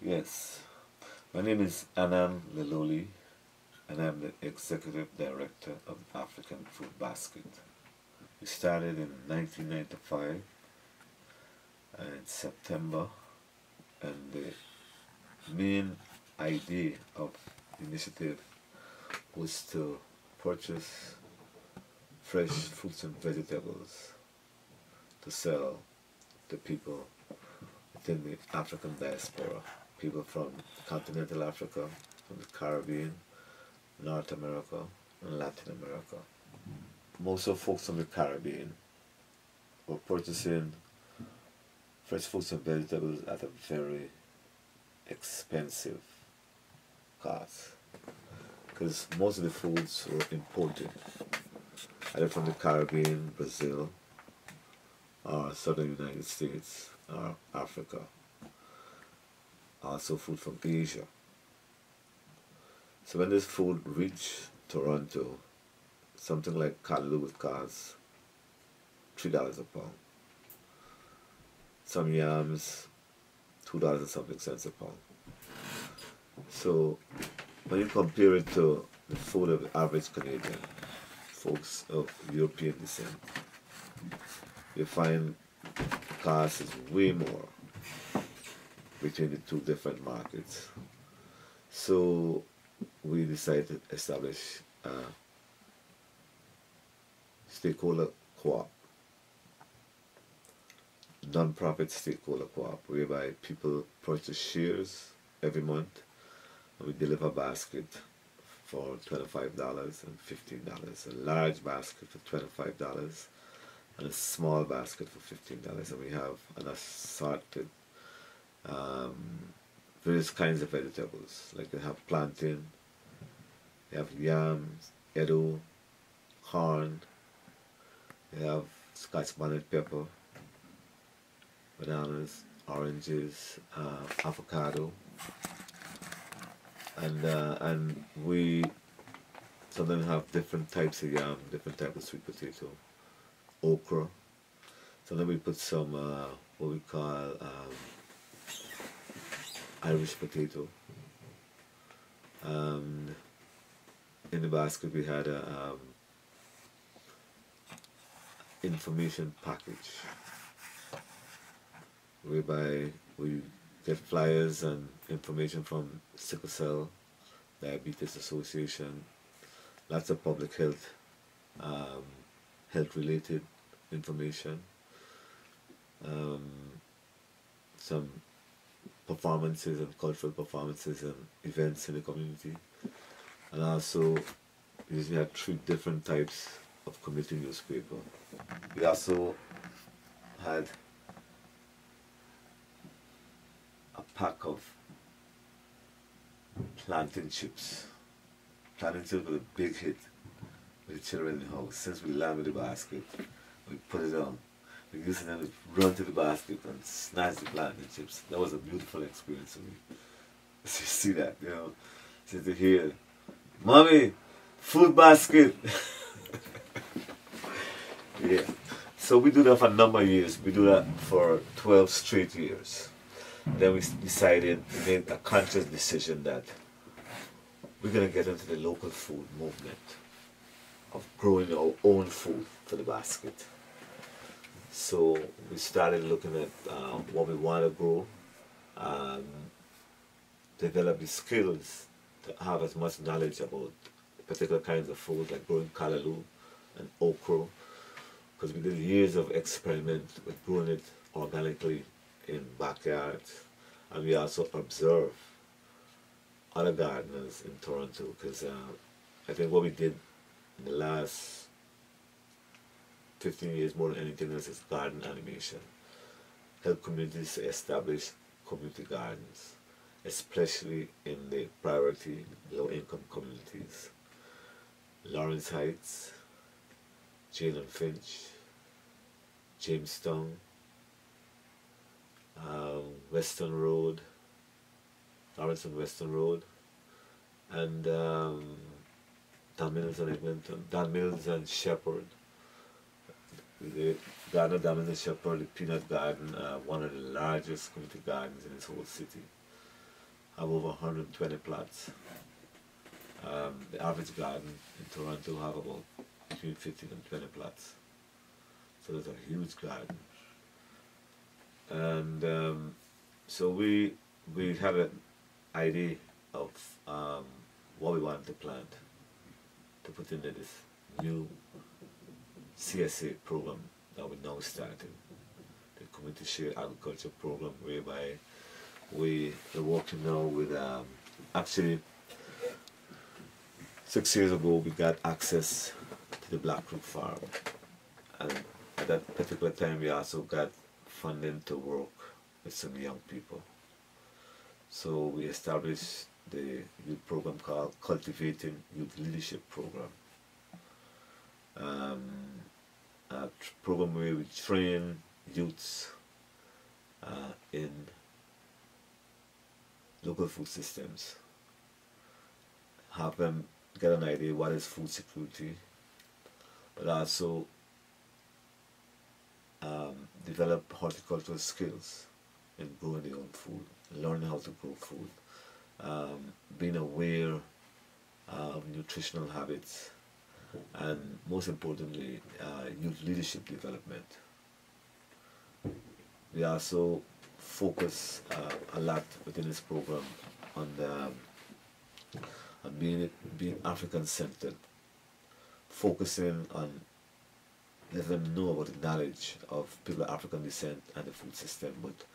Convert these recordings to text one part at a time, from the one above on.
Yes, my name is Anan Lololi, and I'm the Executive Director of the African Food Basket. We started in 1995 in September, and the main idea of the initiative was to purchase fresh fruits and vegetables to sell to people within the African diaspora, people from continental Africa, from the Caribbean, North America, and Latin America. Most of folks from the Caribbean were purchasing fresh fruits and vegetables at a very expensive cost because most of the foods were imported either from the Caribbean, Brazil, or southern United States, or Africa. Also food from Asia. So when this food reached Toronto, something like callaloo would cost $3 a pound. Some yams, $2 and something cents a pound. So when you compare it to the food of the average Canadian, folks of European descent, you find the cost is way more between the two different markets. So we decided to establish a stakeholder co-op, non-profit stakeholder co-op, whereby people purchase shares every month and we deliver a basket for $25 and $15, a large basket for $25 and a small basket for $15, and we have an assorted various kinds of vegetables, like they have plantain, they have yams, edo, corn, they have Scotch bonnet pepper, bananas, oranges, avocado, and we sometimes have different types of yam, different types of sweet potato, okra. Sometimes we put some what we call Irish potato. In the basket we had a information package whereby we get flyers and information from Sickle Cell Diabetes Association, lots of public health, health related information, some performances and cultural performances and events in the community, and also we usually had 3 different types of community newspaper. We also had a pack of plantain chips. Plantain chips was a big hit with the children in the house. Since we landed the basket, we put it on. We used to then run to the basket and snatch the plantain chips. That was a beautiful experience for me. So you see that, you know, so to hear, "Mommy, food basket." Yeah. So we do that for a number of years. We do that for 12 straight years. Then we decided, we made a conscious decision that we're going to get into the local food movement of growing our own food for the basket. So we started looking at what we want to grow, develop the skills to have as much knowledge about particular kinds of food like growing callaloo and okra, because we did years of experiment with growing it organically in backyards, and we also observe other gardeners in Toronto, because I think what we did in the last 15 years more than anything else is garden animation. Help communities to establish community gardens, especially in the priority low-income communities. Lawrence Heights, Jane and Finch, Jamestown, Western Road, Lawrence and Western Road, and Dan Mills and Eglinton, Dan Mills and Shepherd. The Garden of Dan Mills and Shepherd, the Peanut Garden, one of the largest community gardens in this whole city. have over 120 plots. The average garden in Toronto have about between 15 and 20 plots. So there's a huge garden. And so we have an idea of what we want to plant to put into this new CSA program that we're now starting, the Community Shared Agriculture Program, whereby we're working now with, actually 6 years ago we got access to the Black Root Farm, and at that particular time we also got funding to work with some young people. So we established the youth program called Cultivating Youth Leadership Program. A program where we train youths in local food systems, have them get an idea what is food security, but also develop horticultural skills in growing their own food, learning how to grow food, being aware of nutritional habits, and most importantly, youth leadership development. We also focus a lot within this program on being African-centered, focusing on letting them know about the knowledge of people of African descent and the food system, but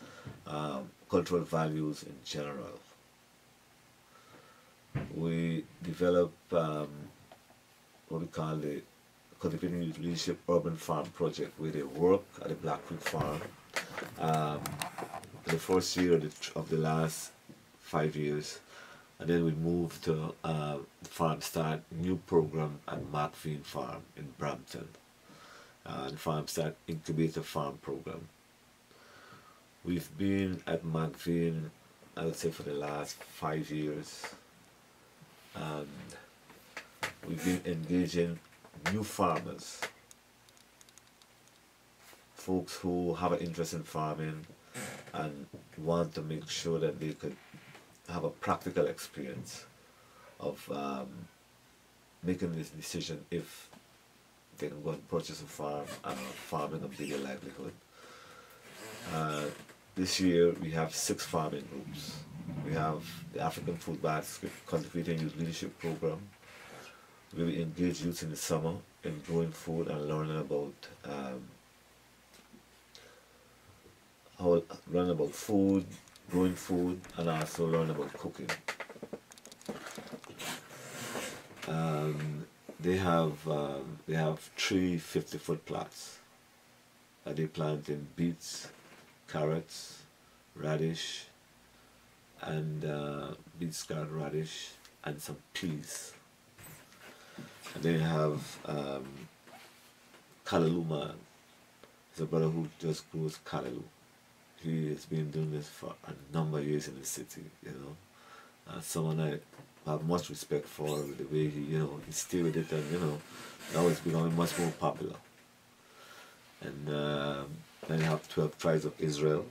cultural values in general. We develop what we call the Cultivating Youth Leadership Urban Farm Project, where they work at the Black Root Farm. The first year of the last 5 years, and then we moved to farm start new program at McVean Farm in Brampton, the Farm Start Incubator Farm Program. We've been at McVean, I would say, for the last 5 years, and we've been engaging new farmers, folks who have an interest in farming and want to make sure that they could have a practical experience of making this decision if they can go and purchase a farm and farming a bigger livelihood. This year we have 6 farming groups. We have the African Food Basket Cultivating Youth Leadership Program, where we engage youth in the summer in growing food and learning about food, growing food, and also learn about cooking. They have 3 50-foot plots that they plant in beets, carrots, radish, and beets, carrot, radish, and some peas. And they have Callaloo Man. He's a brother who just grows callaloo. He has been doing this for a number of years in the city, you know. Someone I have much respect for, the way he, you know, he stayed with it, and, you know, now it's becoming much more popular. And then you have 12 Tribes of Israel.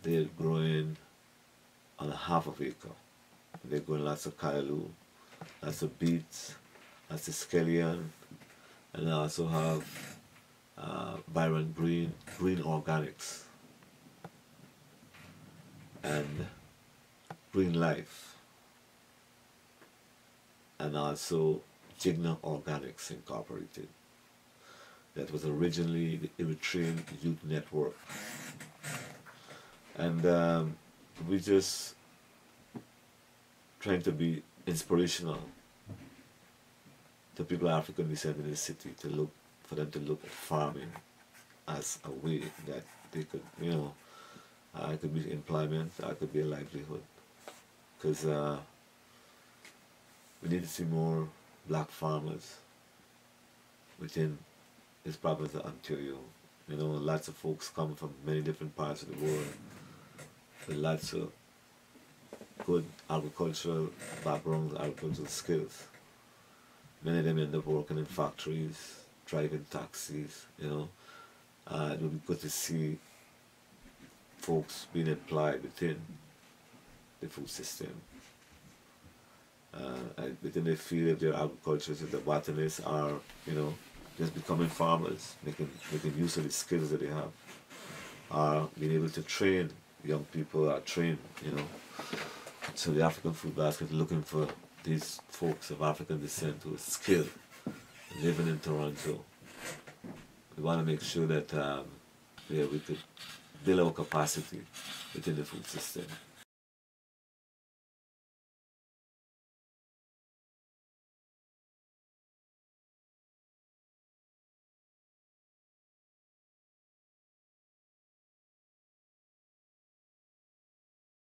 They're growing on a half of acre. They're growing lots of callaloo, lots of beets, lots of scallion, and they also have Byron Green Organics and Green Life, and also Jigna Organics Incorporated. That was originally the Eritrean Youth Network. And we just trying to be inspirational to people of African descent in the city, for them to look at farming as a way that they could, you know, it could be employment, it could be a livelihood. Because we need to see more black farmers within this province of Ontario. You know, lots of folks coming from many different parts of the world with lots of good agricultural backgrounds, agricultural skills. Many of them end up working in factories, driving taxis, you know. It would be good to see folks being employed within the food system. Within the field, if they're agriculturists, if they're botanists, are, just becoming farmers, making use of the skills that they have, are being able to train young people, are trained, So the African Food Basket is looking for these folks of African descent who are skilled, living in Toronto. We want to make sure that we could build our capacity within the food system.